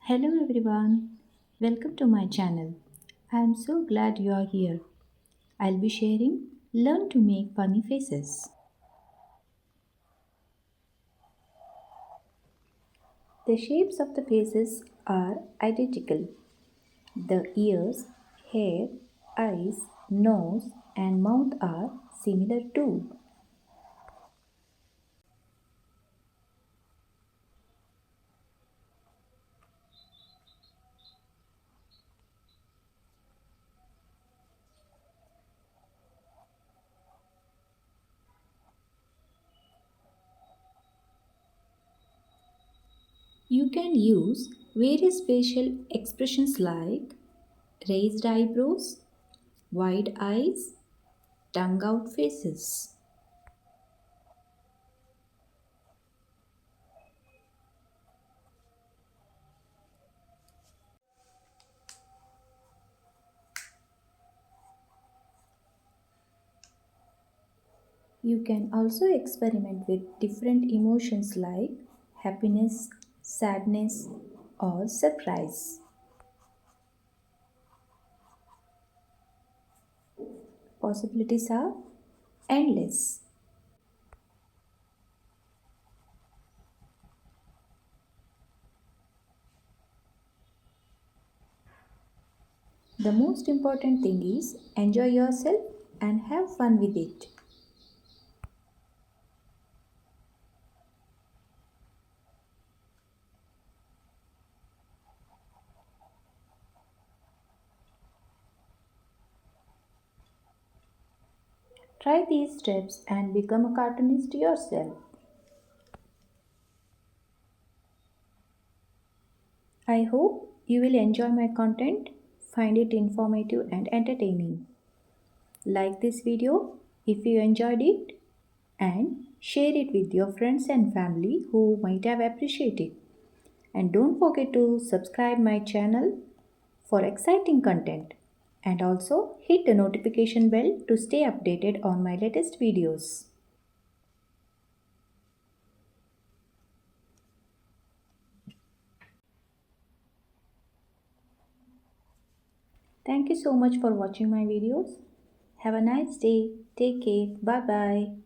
Hello everyone, welcome to my channel. I am so glad you are here. I'll be sharing Learn to Make Funny Faces. The shapes of the faces are identical. The ears, hair, eyes, nose, and mouth are similar too. You can use various facial expressions like raised eyebrows, wide eyes, tongue out faces. You can also experiment with different emotions like happiness, sadness, or surprise. Possibilities are endless. The most important thing is enjoy yourself and have fun with it. Try these steps and become a cartoonist yourself. I hope you will enjoy my content, find it informative and entertaining. Like this video if you enjoyed it and share it with your friends and family who might have appreciated. And don't forget to subscribe my channel for exciting content and also hit the notification bell to stay updated on my latest videos. Thank you so much for watching my videos. Have a nice day. Take care. Bye bye.